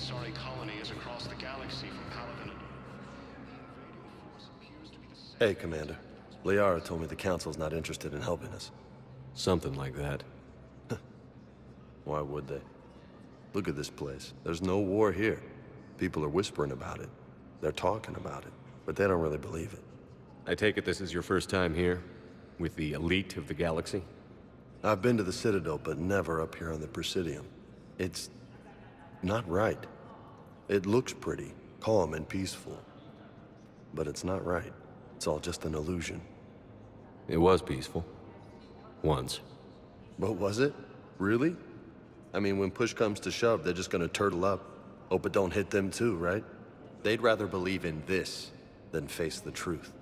Asari colony is across the galaxy from Paragon. Hey, Commander. Liara told me the Council's not interested in helping us. Something like that. Why would they? Look at this place. There's no war here. People are whispering about it. They're talking about it, but they don't really believe it. I take it this is your first time here? With the elite of the galaxy? I've been to the Citadel, but never up here on the Presidium. It's not right. It looks pretty, calm and peaceful. But it's not right. It's all just an illusion. It was peaceful. Once. But was it? Really? I mean, when push comes to shove, they're just gonna turtle up. Hope it don't hit them too, right? They'd rather believe in this than face the truth.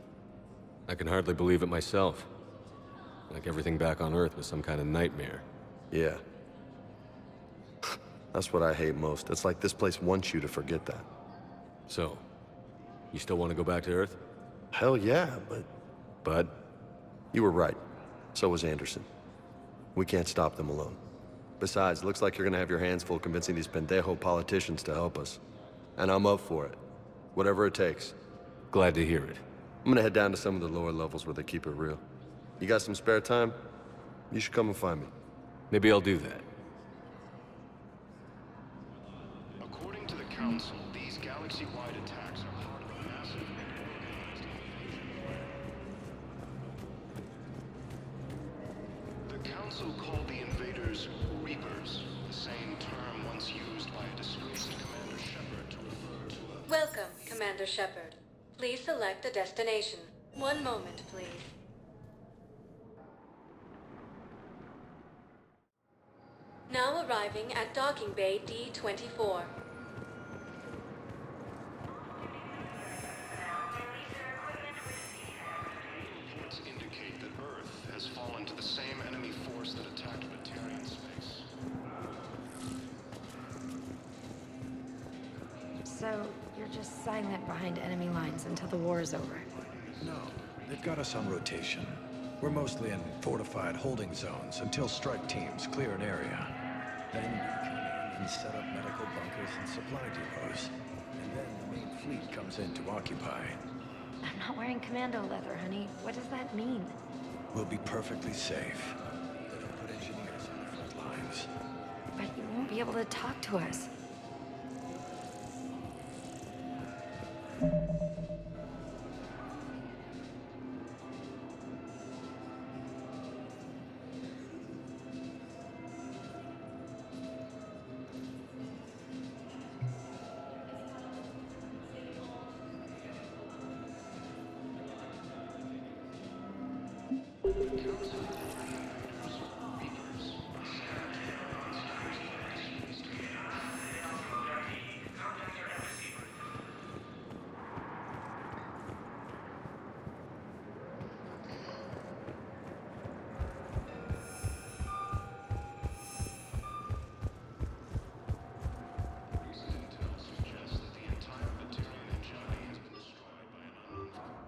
I can hardly believe it myself. Like everything back on Earth was some kind of nightmare. Yeah. That's what I hate most. It's like this place wants you to forget that. So, you still want to go back to Earth? Hell yeah, but... But? You were right. So was Anderson. We can't stop them alone. Besides, looks like you're gonna have your hands full convincing these pendejo politicians to help us. And I'm up for it. Whatever it takes. Glad to hear it. I'm gonna head down to some of the lower levels where they keep it real. You got some spare time? You should come and find me. Maybe I'll do that. According to the Council, these galaxy-wide attacks are part of a massive and organized invasion. The Council called the invaders Reapers, the same term once used by a disgraced Commander Shepard to refer to a... Welcome, Commander Shepard. Please select a destination. One moment, please. Now arriving at Docking Bay D-24. Reports indicate that Earth has fallen to the same enemy force that attacked Batarian space. So, you're just silent behind enemy lines until the war is over? No, they've got us on rotation. We're mostly in fortified holding zones until strike teams clear an area. Then we come in and set up medical bunkers and supply depots. And then the main fleet comes in to occupy. I'm not wearing commando leather, honey. What does that mean? We'll be perfectly safe. They don't put engineers on the front lines. But you won't be able to talk to us. Recent intel suggests that the entire Batarian hegemony has been destroyed by an unknown force.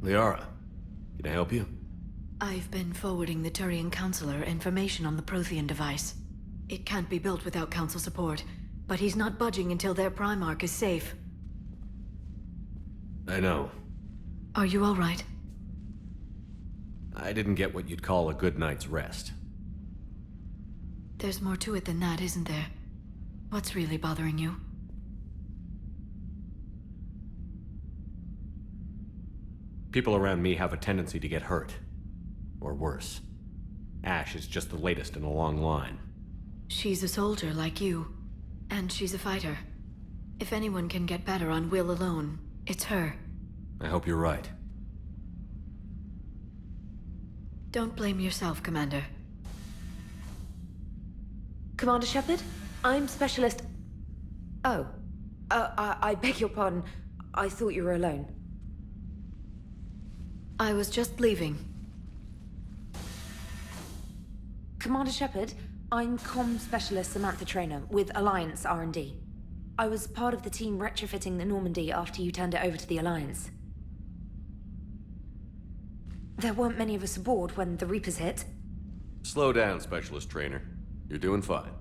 Liara, can I help you? I've been forwarding the Turian Counselor information on the Prothean device. It can't be built without Council support, but he's not budging until their Primarch is safe. I know. Are you all right? I didn't get what you'd call a good night's rest. There's more to it than that, isn't there? What's really bothering you? People around me have a tendency to get hurt. Or worse. Ash is just the latest in a long line. She's a soldier like you. And she's a fighter. If anyone can get better on will alone, it's her. I hope you're right. Don't blame yourself, Commander. Commander Shepard, I'm Specialist... Oh. I beg your pardon. I thought you were alone. I was just leaving. Commander Shepard, I'm Comm Specialist Samantha Traynor with Alliance R&D. I was part of the team retrofitting the Normandy after you turned it over to the Alliance. There weren't many of us aboard when the Reapers hit. Slow down, Specialist Trainer. You're doing fine.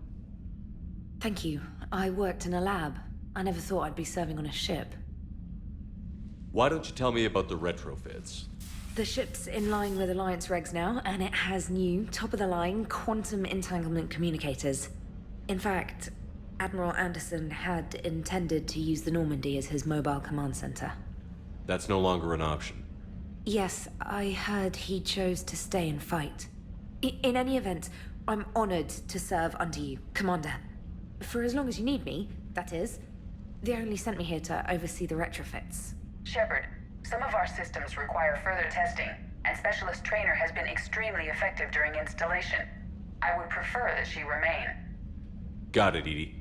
Thank you. I worked in a lab. I never thought I'd be serving on a ship. Why don't you tell me about the retrofits? The ship's in line with Alliance regs now, and it has new, top-of-the-line, quantum entanglement communicators. In fact, Admiral Anderson had intended to use the Normandy as his mobile command center. That's no longer an option. Yes, I heard he chose to stay and fight. In any event, I'm honored to serve under you, Commander. For as long as you need me, that is. They only sent me here to oversee the retrofits. Shepard, some of our systems require further testing, and Specialist Trainer has been extremely effective during installation. I would prefer that she remain. Got it, Edie.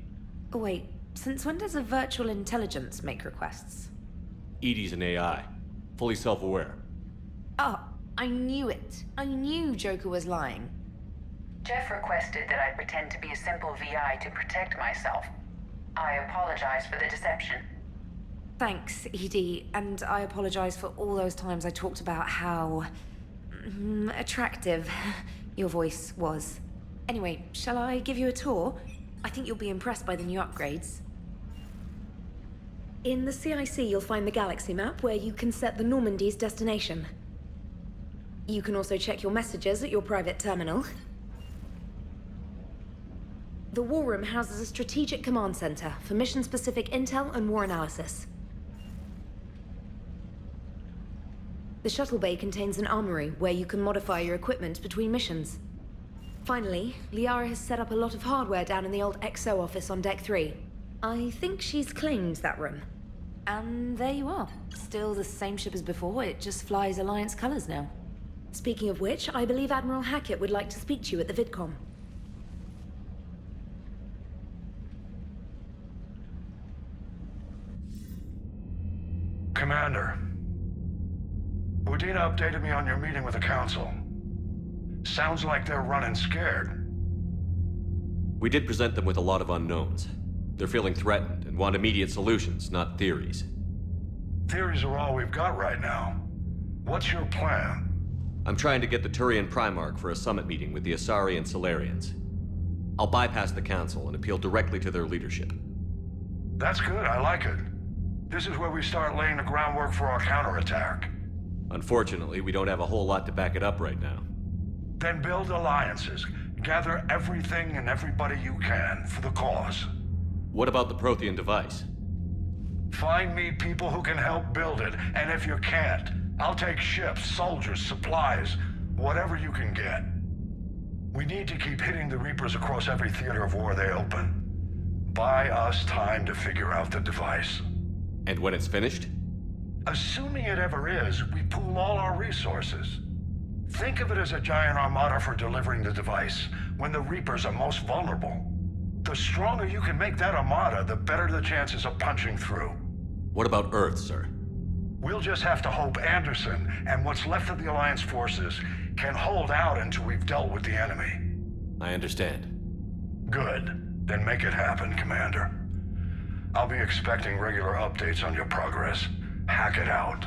Oh, wait, since when does a virtual intelligence make requests? Edie's an AI. Fully self-aware. Oh, I knew it. I knew Joker was lying. Jeff requested that I pretend to be a simple VI to protect myself. I apologize for the deception. Thanks, Edie, and I apologize for all those times I talked about how... attractive your voice was. Anyway, shall I give you a tour? I think you'll be impressed by the new upgrades. In the CIC, you'll find the galaxy map where you can set the Normandy's destination. You can also check your messages at your private terminal. The War Room houses a strategic command center for mission-specific intel and war analysis. The shuttle bay contains an armory where you can modify your equipment between missions. Finally, Liara has set up a lot of hardware down in the old XO office on Deck 3. I think she's claimed that room. And there you are. Still the same ship as before, it just flies Alliance colors now. Speaking of which, I believe Admiral Hackett would like to speak to you at the VidCom. Commander, Udina updated me on your meeting with the Council. Sounds like they're running scared. We did present them with a lot of unknowns. They're feeling threatened and want immediate solutions, not theories. Theories are all we've got right now. What's your plan? I'm trying to get the Turian Primarch for a summit meeting with the Asari and Solarians. I'll bypass the Council and appeal directly to their leadership. That's good, I like it. This is where we start laying the groundwork for our counterattack. Unfortunately, we don't have a whole lot to back it up right now. Then build alliances. Gather everything and everybody you can for the cause. What about the Prothean device? Find me people who can help build it, and if you can't, I'll take ships, soldiers, supplies, whatever you can get. We need to keep hitting the Reapers across every theater of war they open. Buy us time to figure out the device. And when it's finished? Assuming it ever is, we pool all our resources. Think of it as a giant armada for delivering the device, when the Reapers are most vulnerable. The stronger you can make that armada, the better the chances of punching through. What about Earth, sir? We'll just have to hope Anderson and what's left of the Alliance forces can hold out until we've dealt with the enemy. I understand. Good. Then make it happen, Commander. I'll be expecting regular updates on your progress. Hack it out.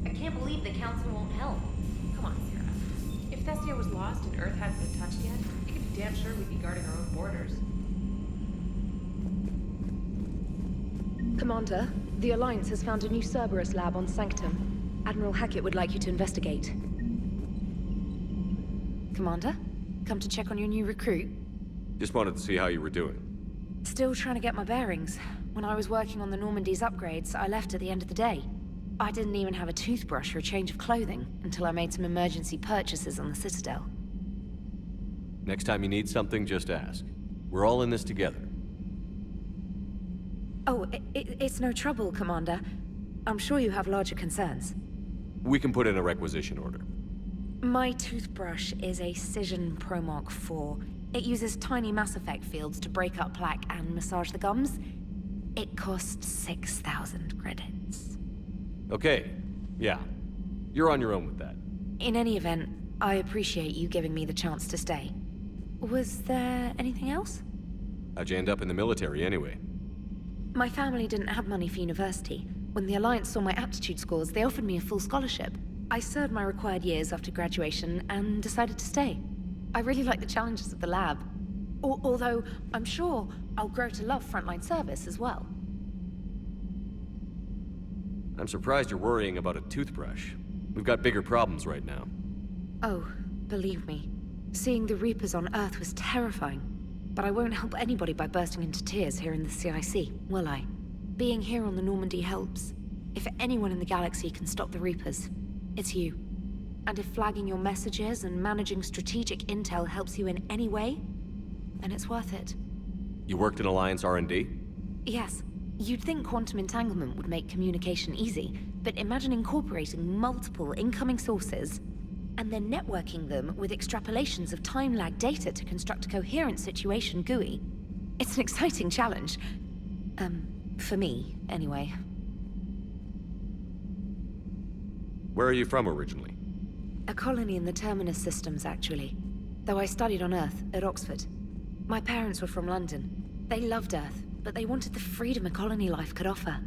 I can't believe the council won't help. Come on, Sarah. If Thestia was lost and Earth hadn't been touched yet, you can be damn sure we'd be guarding our own borders. Commander, the Alliance has found a new Cerberus lab on Sanctum. Admiral Hackett would like you to investigate. Commander, come to check on your new recruit? Just wanted to see how you were doing. Still trying to get my bearings. When I was working on the Normandy's upgrades, I left at the end of the day. I didn't even have a toothbrush or a change of clothing until I made some emergency purchases on the Citadel. Next time you need something, just ask. We're all in this together. Oh, it's no trouble, Commander. I'm sure you have larger concerns. We can put in a requisition order. My toothbrush is a Cision Pro Mark IV. It uses tiny Mass Effect fields to break up plaque and massage the gums. It costs 6,000 credits. Okay, yeah. You're on your own with that. In any event, I appreciate you giving me the chance to stay. Was there anything else? How'd you end up in the military anyway? My family didn't have money for university. When the Alliance saw my aptitude scores, they offered me a full scholarship. I served my required years after graduation and decided to stay. I really like the challenges of the lab. Although, I'm sure I'll grow to love frontline service as well. I'm surprised you're worrying about a toothbrush. We've got bigger problems right now. Oh, believe me. Seeing the Reapers on Earth was terrifying. But I won't help anybody by bursting into tears here in the CIC, will I? Being here on the Normandy helps. If anyone in the galaxy can stop the Reapers, it's you. And if flagging your messages and managing strategic intel helps you in any way, then it's worth it. You worked in Alliance R&D? Yes. You'd think quantum entanglement would make communication easy, but imagine incorporating multiple incoming sources and then networking them with extrapolations of time-lag data to construct a coherent situation GUI. It's an exciting challenge. For me, anyway. Where are you from originally? A colony in the Terminus systems, actually. Though I studied on Earth, at Oxford. My parents were from London. They loved Earth, but they wanted the freedom a colony life could offer.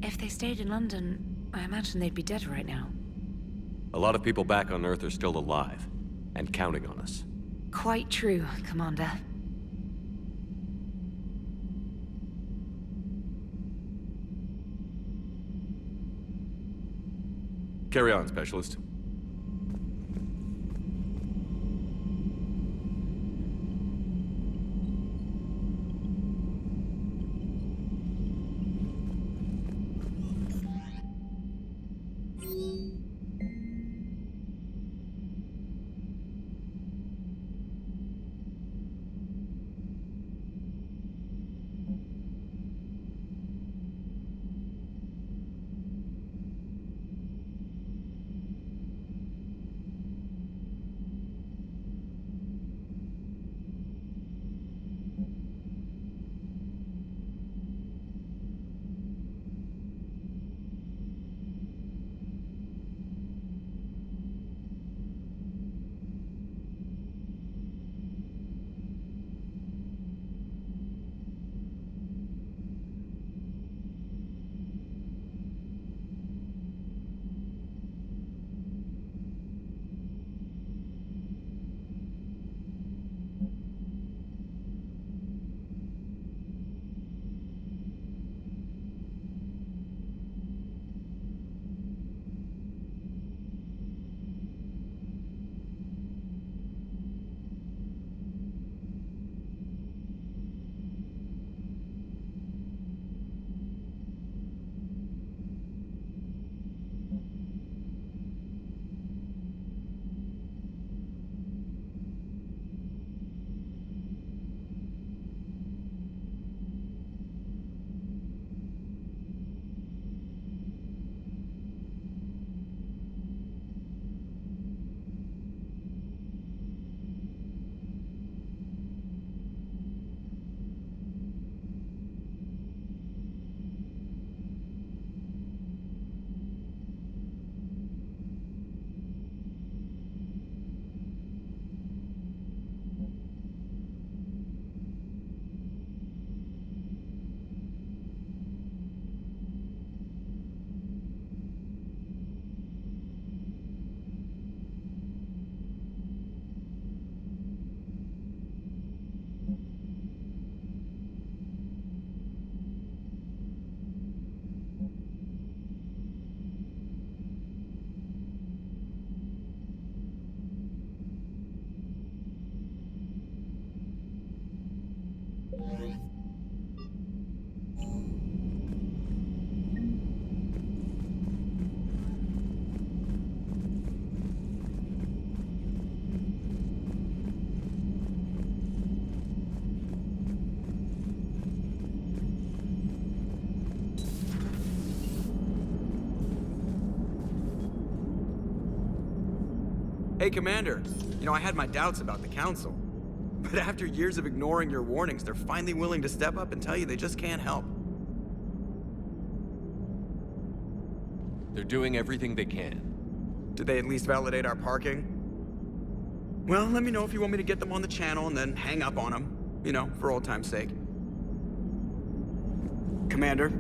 If they stayed in London, I imagine they'd be dead right now. A lot of people back on Earth are still alive, and counting on us. Quite true, Commander. Carry on, Specialist. Hey, Commander. You know, I had my doubts about the Council. But after years of ignoring your warnings, they're finally willing to step up and tell you they just can't help. They're doing everything they can. Did they at least validate our parking? Well, let me know if you want me to get them on the channel and then hang up on them. You know, for old time's sake. Commander?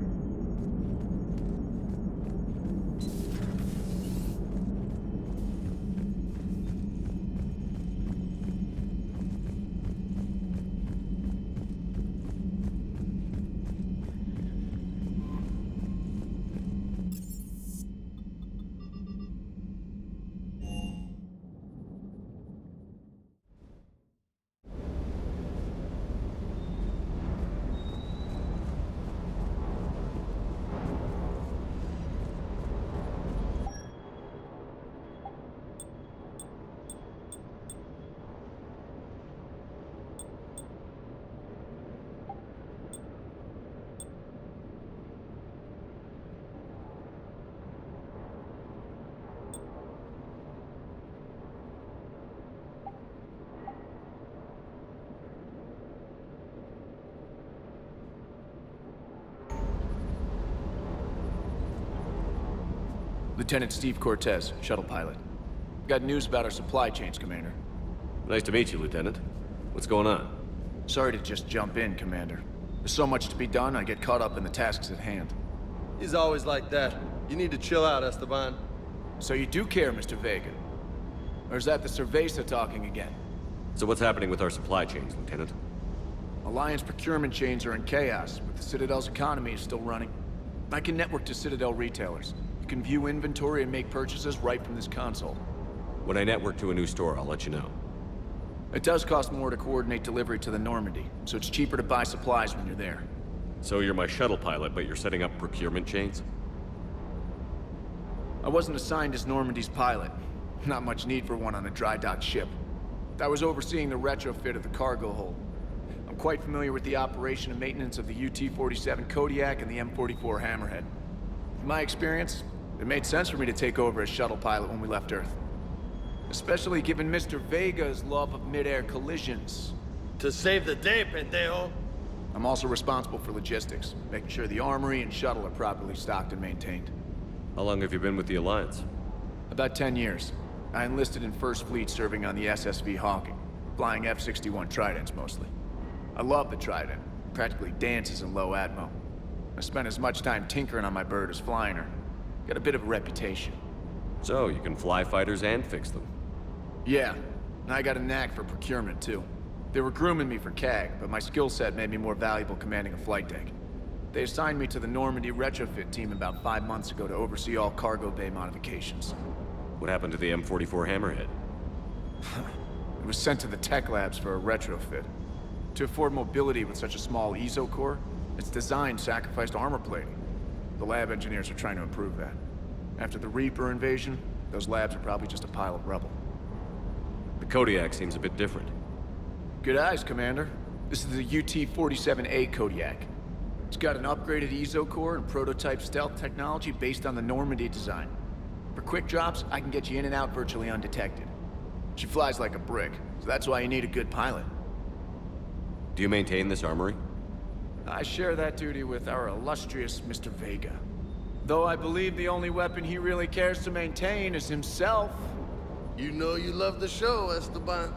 Lieutenant Steve Cortez, shuttle pilot. Got news about our supply chains, Commander. Nice to meet you, Lieutenant. What's going on? Sorry to just jump in, Commander. There's so much to be done, I get caught up in the tasks at hand. He's always like that. You need to chill out, Esteban. So you do care, Mr. Vega? Or is that the Cerveza talking again? So what's happening with our supply chains, Lieutenant? Alliance procurement chains are in chaos, but the Citadel's economy is still running. I can network to Citadel retailers. You can view inventory and make purchases right from this console. When I network to a new store, I'll let you know. It does cost more to coordinate delivery to the Normandy, so it's cheaper to buy supplies when you're there. So you're my shuttle pilot, but you're setting up procurement chains? I wasn't assigned as Normandy's pilot. Not much need for one on a dry dock ship. I was overseeing the retrofit of the cargo hold. I'm quite familiar with the operation and maintenance of the UT-47 Kodiak and the M44 Hammerhead. In my experience, it made sense for me to take over as shuttle pilot when we left Earth. Especially given Mr. Vega's love of mid-air collisions. To save the day, pendejo. I'm also responsible for logistics, making sure the armory and shuttle are properly stocked and maintained. How long have you been with the Alliance? About 10 years. I enlisted in First Fleet serving on the SSV Hawking, flying F-61 Tridents mostly. I love the Trident. Practically dances in low atmo. I spent as much time tinkering on my bird as flying her. Got a bit of a reputation. So, you can fly fighters and fix them? Yeah, and I got a knack for procurement too. They were grooming me for CAG, but my skill set made me more valuable commanding a flight deck. They assigned me to the Normandy retrofit team about 5 months ago to oversee all cargo bay modifications. What happened to the M44 Hammerhead? It was sent to the tech labs for a retrofit. To afford mobility with such a small ESO core, its design sacrificed armor plating. The lab engineers are trying to improve that. After the Reaper invasion, those labs are probably just a pile of rubble. The Kodiak seems a bit different. Good eyes, Commander. This is the UT-47A Kodiak. It's got an upgraded ESO core and prototype stealth technology based on the Normandy design. For quick drops, I can get you in and out virtually undetected. She flies like a brick, so that's why you need a good pilot. Do you maintain this armory? I share that duty with our illustrious Mr. Vega. Though I believe the only weapon he really cares to maintain is himself. You know you love the show, Esteban.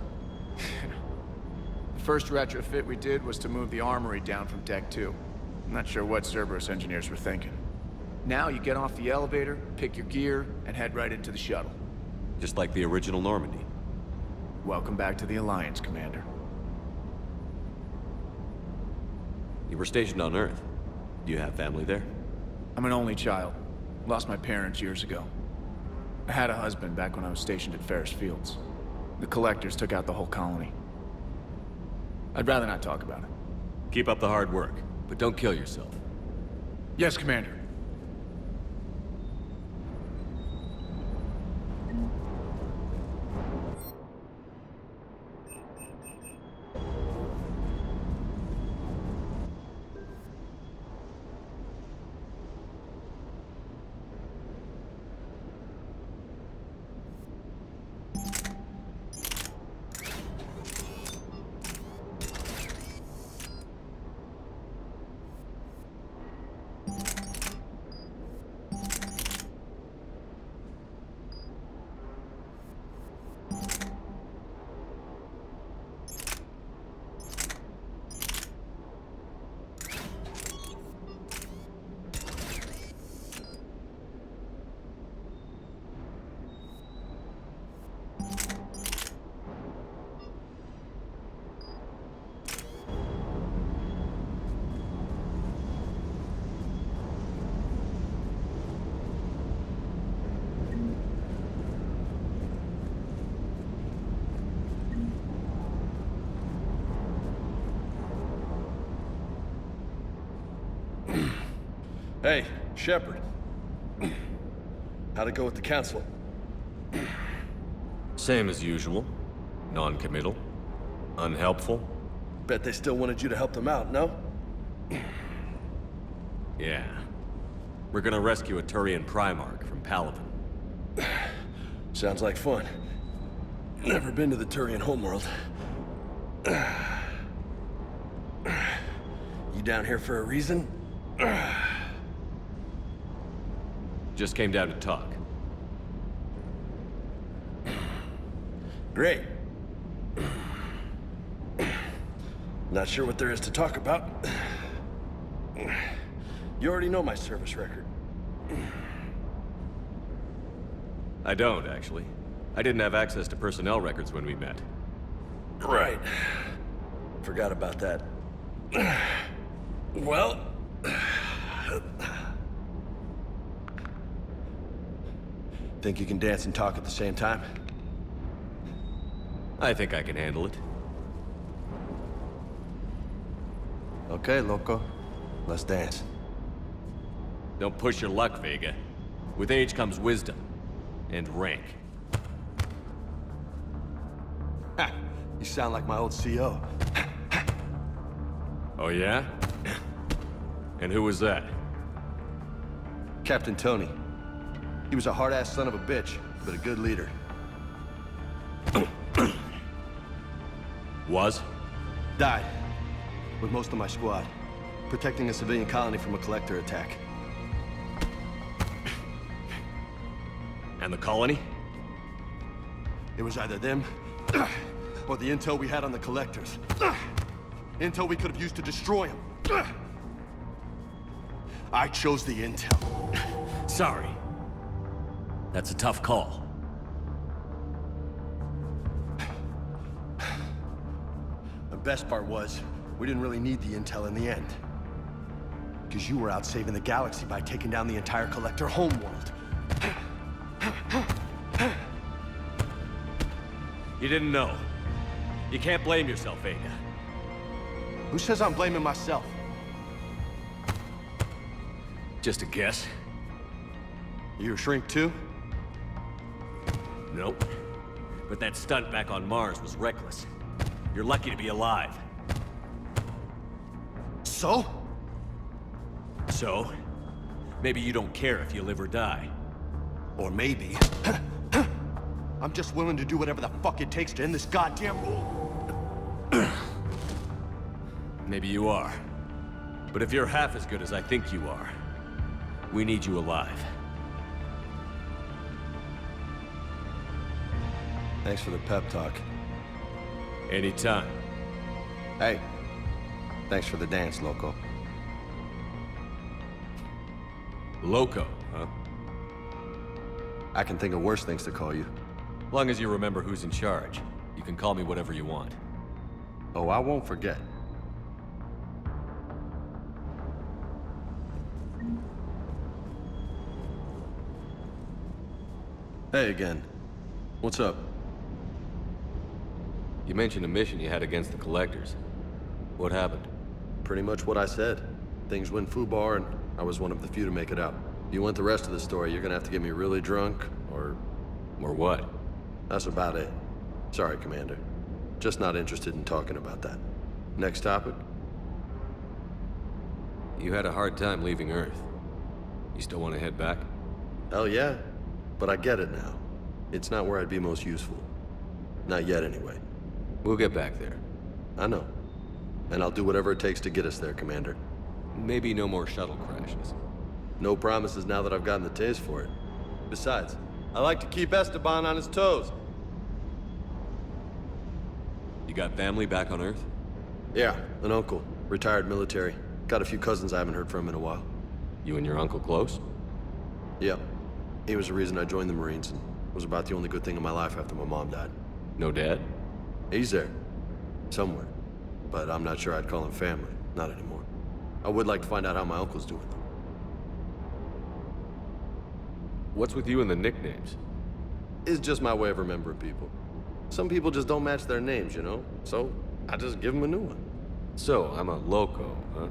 The first retrofit we did was to move the armory down from Deck 2. I'm not sure what Cerberus engineers were thinking. Now you get off the elevator, pick your gear, and head right into the shuttle. Just like the original Normandy. Welcome back to the Alliance, Commander. You were stationed on Earth. Do you have family there? I'm an only child. Lost my parents years ago. I had a husband back when I was stationed at Ferris Fields. The Collectors took out the whole colony. I'd rather not talk about it. Keep up the hard work, but don't kill yourself. Yes, Commander. Hey, Shepard. How'd it go with the council? Same as usual. Non-committal. Unhelpful. Bet they still wanted you to help them out, no? Yeah. We're gonna rescue a Turian Primarch from Paladin. Sounds like fun. Never been to the Turian homeworld. You down here for a reason? Just came down to talk. Great. Not sure what there is to talk about. You already know my service record. I don't, actually. I didn't have access to personnel records when we met. Right. Forgot about that. Well... Think you can dance and talk at the same time? I think I can handle it. Okay, loco. Let's dance. Don't push your luck, Vega. With age comes wisdom. And rank. Ha! You sound like my old CO. Oh yeah? And who was that? Captain Tony. He was a hard-ass son of a bitch, but a good leader. Was? Died. With most of my squad. Protecting a civilian colony from a collector attack. And the colony? It was either them, or the intel we had on the collectors. Intel we could have used to destroy them. I chose the intel. Sorry. That's a tough call. The best part was, we didn't really need the intel in the end. Because you were out saving the galaxy by taking down the entire collector homeworld. You didn't know. You can't blame yourself, Vega. Who says I'm blaming myself? Just a guess. You a shrink too? Nope. But that stunt back on Mars was reckless. You're lucky to be alive. So? So? Maybe you don't care if you live or die. Or maybe... I'm just willing to do whatever the fuck it takes to end this goddamn war. Maybe you are. But if you're half as good as I think you are, we need you alive. Thanks for the pep talk. Anytime. Hey, thanks for the dance, loco. Loco, huh? I can think of worse things to call you. Long as you remember who's in charge, you can call me whatever you want. Oh, I won't forget. Hey again. What's up? You mentioned a mission you had against the Collectors. What happened? Pretty much what I said. Things went foobar, and I was one of the few to make it out. If you want the rest of the story, you're gonna have to get me really drunk, or... Or what? That's about it. Sorry, Commander. Just not interested in talking about that. Next topic? You had a hard time leaving Earth. You still want to head back? Hell yeah. But I get it now. It's not where I'd be most useful. Not yet, anyway. We'll get back there. I know. And I'll do whatever it takes to get us there, Commander. Maybe no more shuttle crashes. No promises now that I've gotten the taste for it. Besides, I like to keep Esteban on his toes. You got family back on Earth? Yeah, an uncle. Retired military. Got a few cousins I haven't heard from in a while. You and your uncle close? Yeah. He was the reason I joined the Marines, and was about the only good thing in my life after my mom died. No dad? He's there. Somewhere. But I'm not sure I'd call him family. Not anymore. I would like to find out how my uncle's doing, though. What's with you and the nicknames? It's just my way of remembering people. Some people just don't match their names, you know? So, I just give them a new one. So, I'm a loco, huh?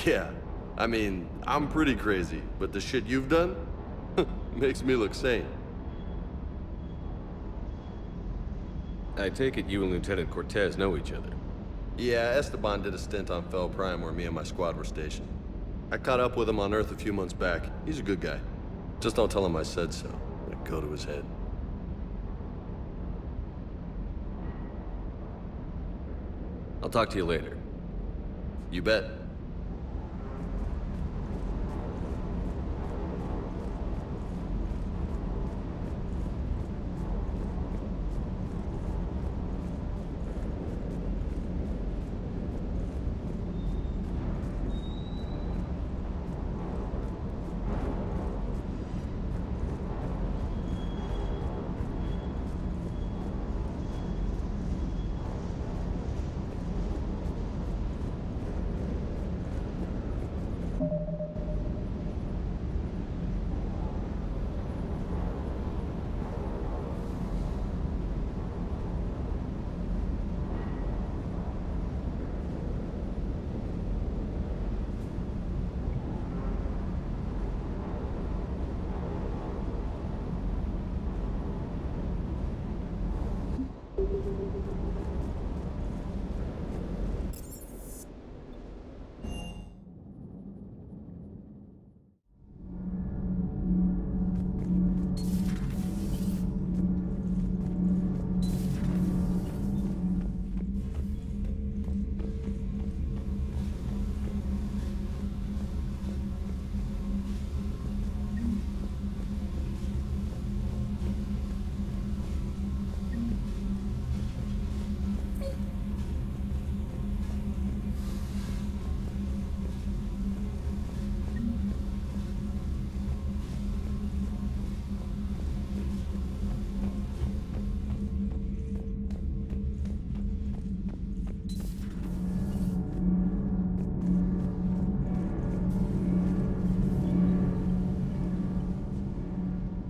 Yeah. I mean, I'm pretty crazy, but the shit you've done makes me look sane. I take it you and Lieutenant Cortez know each other. Yeah, Esteban did a stint on Fel Prime where me and my squad were stationed. I caught up with him on Earth a few months back. He's a good guy. Just don't tell him I said so. It'd go to his head. I'll talk to you later. You bet.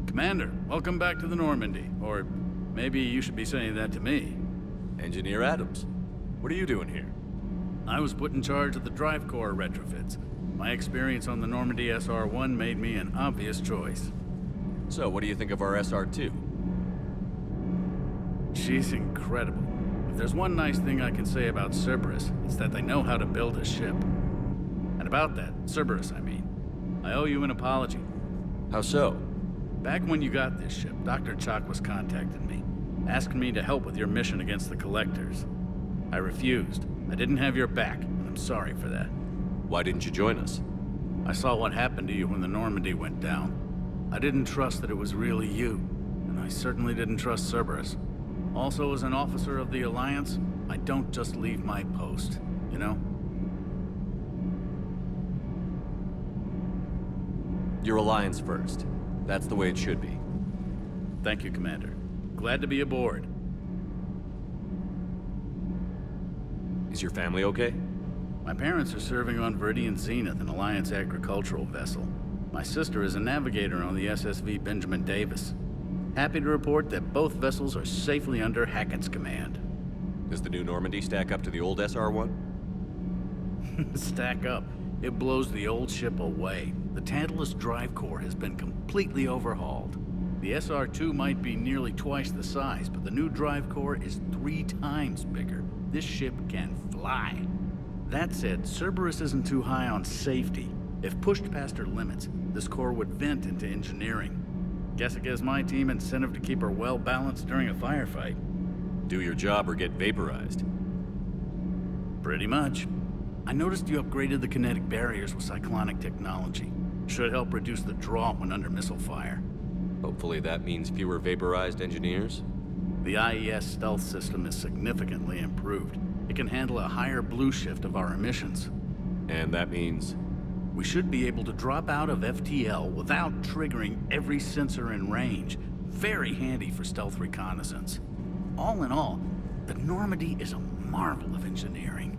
Commander, welcome back to the Normandy. Or maybe you should be saying that to me. Engineer Adams, what are you doing here? I was put in charge of the drive core retrofits. My experience on the Normandy SR-1 made me an obvious choice. So, what do you think of our SR-2? She's incredible. If there's one nice thing I can say about Cerberus, it's that they know how to build a ship. And about that, Cerberus, I mean, I owe you an apology. How so? Back when you got this ship, Dr. Chalk was contacting me, asking me to help with your mission against the Collectors. I refused. I didn't have your back, and I'm sorry for that. Why didn't you join us? I saw what happened to you when the Normandy went down. I didn't trust that it was really you, and I certainly didn't trust Cerberus. Also, as an officer of the Alliance, I don't just leave my post, you know? Your Alliance first. That's the way it should be. Thank you, Commander. Glad to be aboard. Is your family okay? My parents are serving on Viridian Zenith, an Alliance agricultural vessel. My sister is a navigator on the SSV Benjamin Davis. Happy to report that both vessels are safely under Hackett's command. Does the new Normandy stack up to the old SR-1? Stack up. It blows the old ship away. The Tantalus drive core has been completely overhauled. The SR-2 might be nearly twice the size, but the new drive core is 3 times bigger. This ship can fly. That said, Cerberus isn't too high on safety. If pushed past her limits, this core would vent into engineering. Guess it gives my team incentive to keep her well balanced during a firefight. Do your job or get vaporized. Pretty much. I noticed you upgraded the kinetic barriers with cyclonic technology. Should help reduce the draw when under missile fire. Hopefully that means fewer vaporized engineers? The IES stealth system is significantly improved. It can handle a higher blue shift of our emissions. And that means? We should be able to drop out of FTL without triggering every sensor in range. Very handy for stealth reconnaissance. All in all, the Normandy is a marvel of engineering.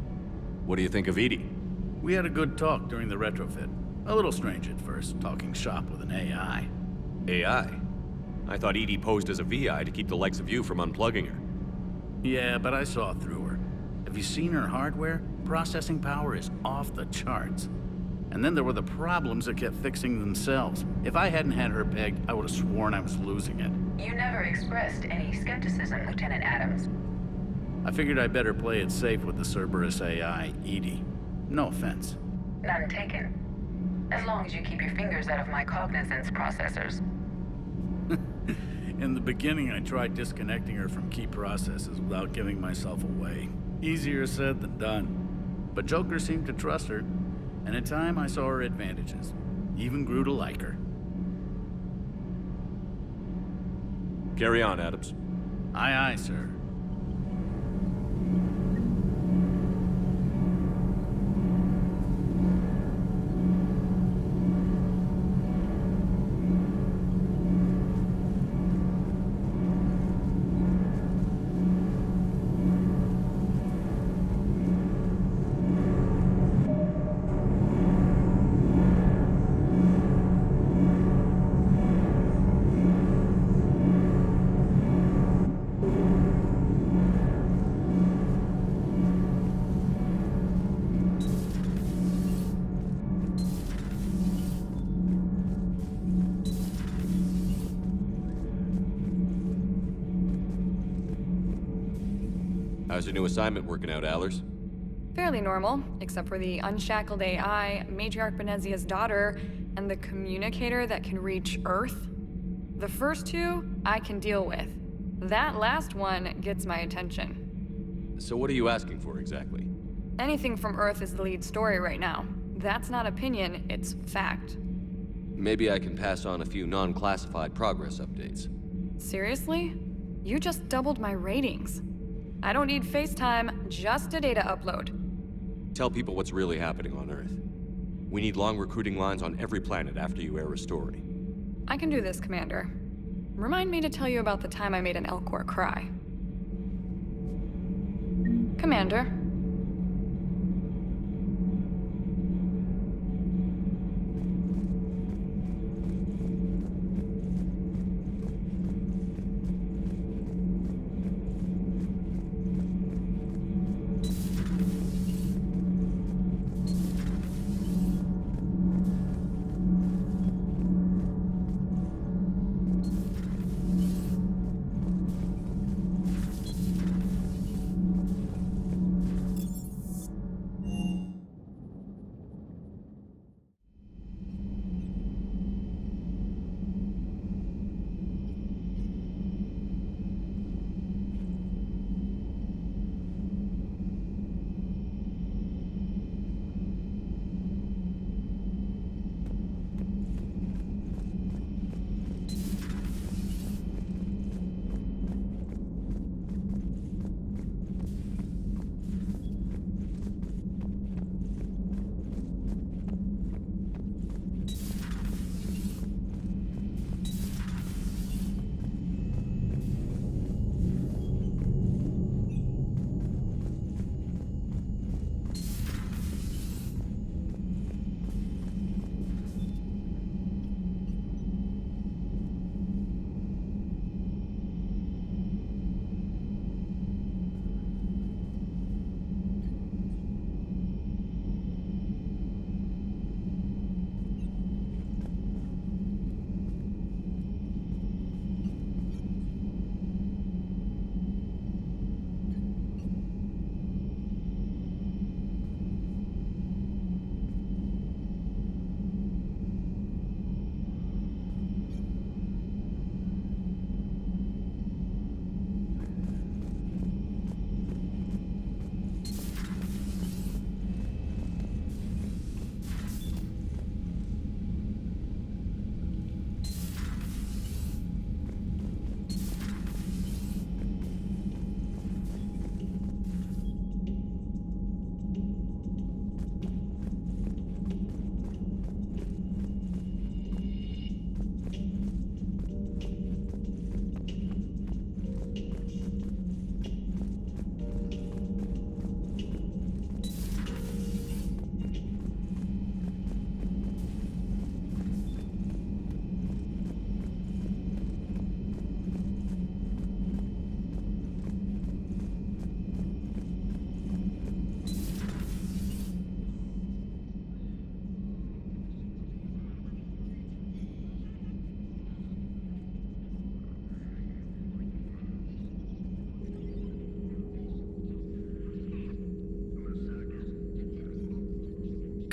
What do you think of Edie? We had a good talk during the retrofit. A little strange at first, talking shop with an AI. AI? I thought Edie posed as a VI to keep the likes of you from unplugging her. Yeah, but I saw through her. Have you seen her hardware? Processing power is off the charts. And then there were the problems that kept fixing themselves. If I hadn't had her pegged, I would have sworn I was losing it. You never expressed any skepticism, Lieutenant Adams. I figured I'd better play it safe with the Cerberus AI, Edie. No offense. None taken. As long as you keep your fingers out of my cognizance processors. In the beginning, I tried disconnecting her from key processes without giving myself away. Easier said than done. But Joker seemed to trust her, and in time I saw her advantages. Even grew to like her. Carry on, Adams. Aye, aye, sir. How's your new assignment working out, Allers? Fairly normal, except for the unshackled AI, Matriarch Benezia's daughter, and the communicator that can reach Earth. The first two, I can deal with. That last one gets my attention. So what are you asking for, exactly? Anything from Earth is the lead story right now. That's not opinion, it's fact. Maybe I can pass on a few non-classified progress updates. Seriously? You just doubled my ratings. I don't need FaceTime, just a data upload. Tell people what's really happening on Earth. We need long recruiting lines on every planet after you air a story. I can do this, Commander. Remind me to tell you about the time I made an Elcor cry. Commander.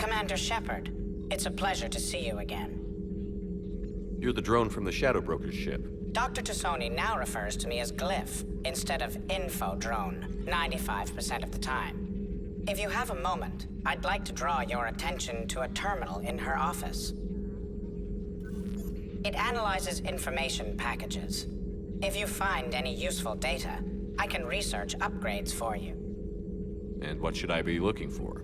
Commander Shepard, it's a pleasure to see you again. You're the drone from the Shadow Broker's ship. Dr. Tassoni now refers to me as Glyph, instead of Info Drone, 95% of the time. If you have a moment, I'd like to draw your attention to a terminal in her office. It analyzes information packages. If you find any useful data, I can research upgrades for you. And what should I be looking for?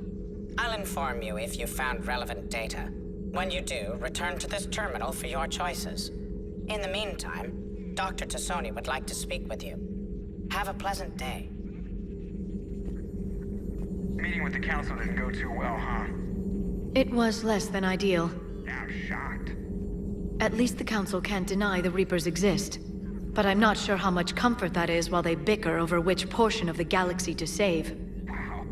I'll inform you if you found relevant data. When you do, return to this terminal for your choices. In the meantime, Dr. Tassoni would like to speak with you. Have a pleasant day. Meeting with the council didn't go too well, huh? It was less than ideal. Yeah, I'm shocked. At least the council can't deny the Reapers exist. But I'm not sure how much comfort that is while they bicker over which portion of the galaxy to save. Wow.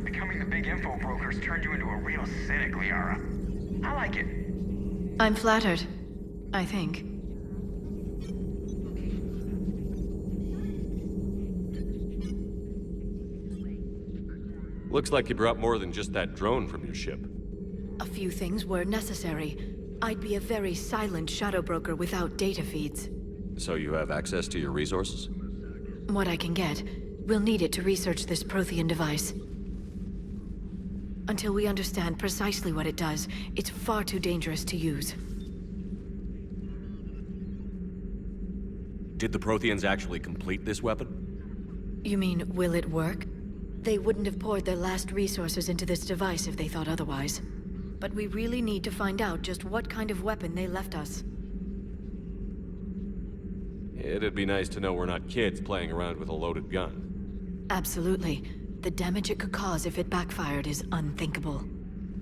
Becoming the big info brokers turned you into a real cynic, Liara. I like it. I'm flattered. I think. Looks like you brought more than just that drone from your ship. A few things were necessary. I'd be a very silent shadow broker without data feeds. So you have access to your resources? What I can get. We'll need it to research this Prothean device. Until we understand precisely what it does, it's far too dangerous to use. Did the Protheans actually complete this weapon? You mean, will it work? They wouldn't have poured their last resources into this device if they thought otherwise. But we really need to find out just what kind of weapon they left us. It'd be nice to know we're not kids playing around with a loaded gun. Absolutely. The damage it could cause if it backfired is unthinkable.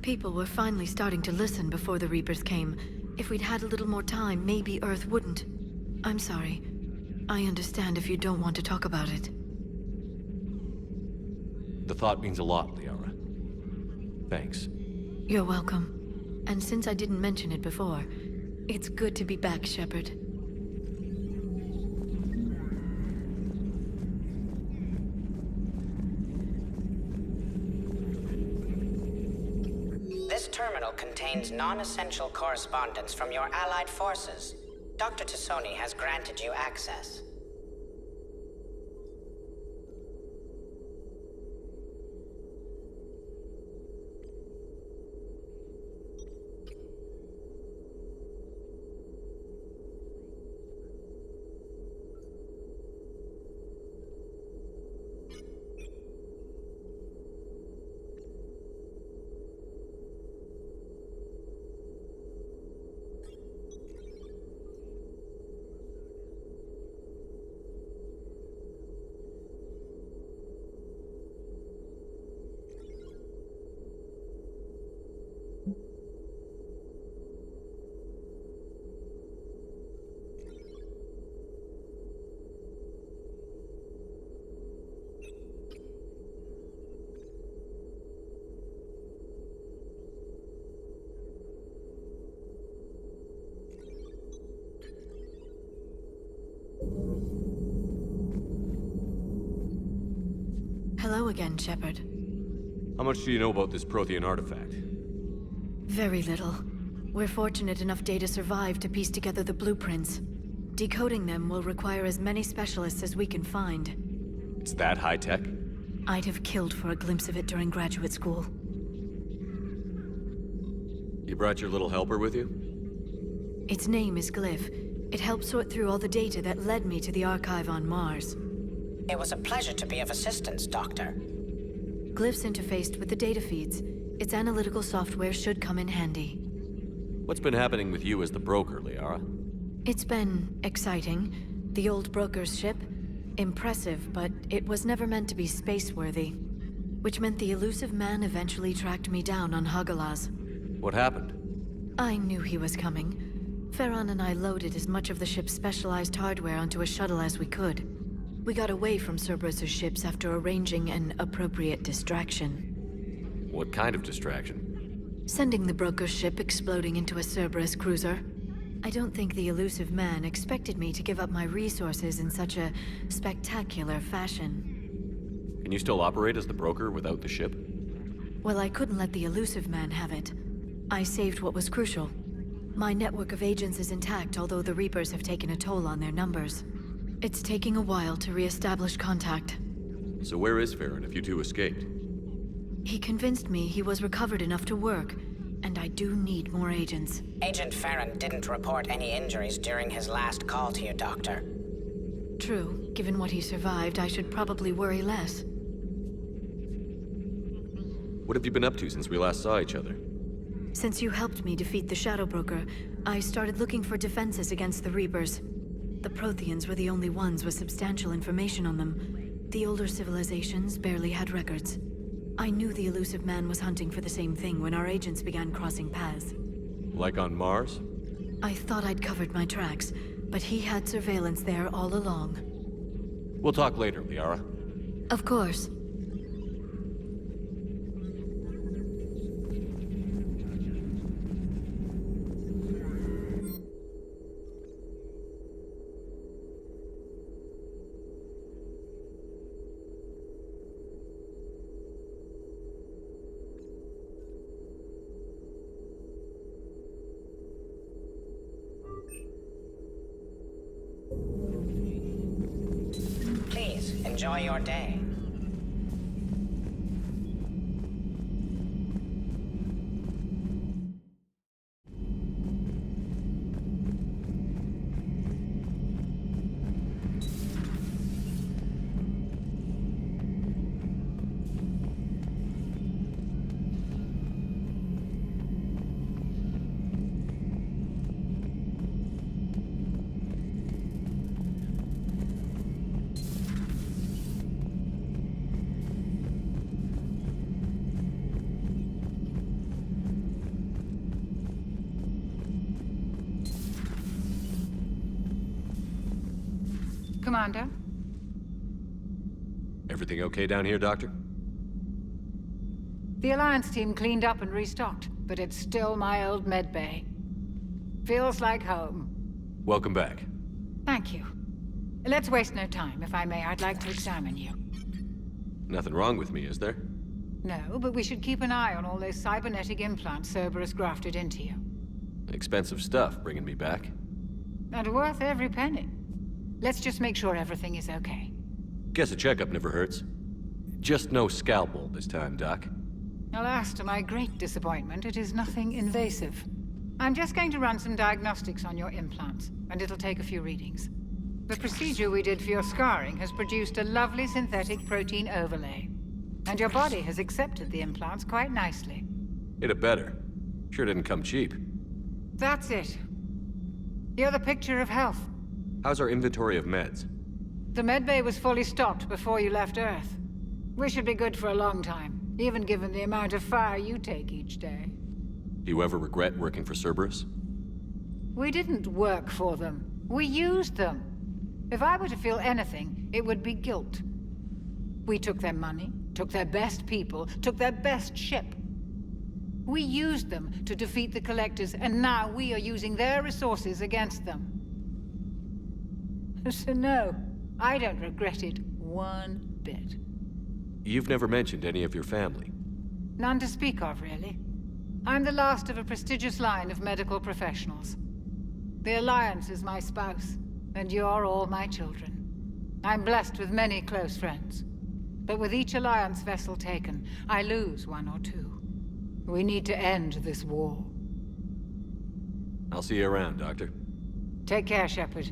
People were finally starting to listen before the Reapers came. If we'd had a little more time, maybe Earth wouldn't. I'm sorry. I understand if you don't want to talk about it. The thought means a lot, Liara. Thanks. You're welcome. And since I didn't mention it before, it's good to be back, Shepard. This terminal contains non-essential correspondence from your allied forces. Dr. Tassoni has granted you access. Hello again, Shepard. How much do you know about this Prothean artifact? Very little. We're fortunate enough data survived to piece together the blueprints. Decoding them will require as many specialists as we can find. It's that high-tech? I'd have killed for a glimpse of it during graduate school. You brought your little helper with you? Its name is Glyph. It helped sort through all the data that led me to the archive on Mars. It was a pleasure to be of assistance, Doctor. Glyph's interfaced with the data feeds. Its analytical software should come in handy. What's been happening with you as the broker, Liara? It's been exciting. The old broker's ship? Impressive, but it was never meant to be space-worthy. Which meant the elusive man eventually tracked me down on Hagalaz. What happened? I knew he was coming. Farron and I loaded as much of the ship's specialized hardware onto a shuttle as we could. We got away from Cerberus's ships after arranging an appropriate distraction. What kind of distraction? Sending the broker's ship exploding into a Cerberus cruiser. I don't think the elusive man expected me to give up my resources in such a spectacular fashion. Can you still operate as the broker without the ship? Well, I couldn't let the elusive man have it. I saved what was crucial. My network of agents is intact, although the Reapers have taken a toll on their numbers. It's taking a while to re-establish contact. So where is Farron if you two escaped? He convinced me he was recovered enough to work, and I do need more agents. Agent Farron didn't report any injuries during his last call to you, Doctor. True. Given what he survived, I should probably worry less. What have you been up to since we last saw each other? Since you helped me defeat the Shadow Broker, I started looking for defenses against the Reapers. The Protheans were the only ones with substantial information on them. The older civilizations barely had records. I knew the elusive man was hunting for the same thing when our agents began crossing paths. Like on Mars? I thought I'd covered my tracks, but he had surveillance there all along. We'll talk later, Liara. Of course. Please, enjoy your day. Commander? Everything okay down here, Doctor? The Alliance team cleaned up and restocked, but it's still my old medbay. Feels like home. Welcome back. Thank you. Let's waste no time. If I may, I'd like to examine you. Nothing wrong with me, is there? No, but we should keep an eye on all those cybernetic implants Cerberus grafted into you. Expensive stuff bringing me back. And worth every penny. Let's just make sure everything is okay. Guess a checkup never hurts. Just no scalpel this time, Doc. Alas, to my great disappointment, it is nothing invasive. I'm just going to run some diagnostics on your implants, and it'll take a few readings. The procedure we did for your scarring has produced a lovely synthetic protein overlay. And your body has accepted the implants quite nicely. It had better. Sure didn't come cheap. That's it. You're the picture of health. How's our inventory of meds? The medbay was fully stocked before you left Earth. We should be good for a long time, even given the amount of fire you take each day. Do you ever regret working for Cerberus? We didn't work for them. We used them. If I were to feel anything, it would be guilt. We took their money, took their best people, took their best ship. We used them to defeat the Collectors, and now we are using their resources against them. So no, I don't regret it one bit. You've never mentioned any of your family. None to speak of, really. I'm the last of a prestigious line of medical professionals. The Alliance is my spouse, and you're all my children. I'm blessed with many close friends. But with each Alliance vessel taken, I lose one or two. We need to end this war. I'll see you around, Doctor. Take care, Shepard.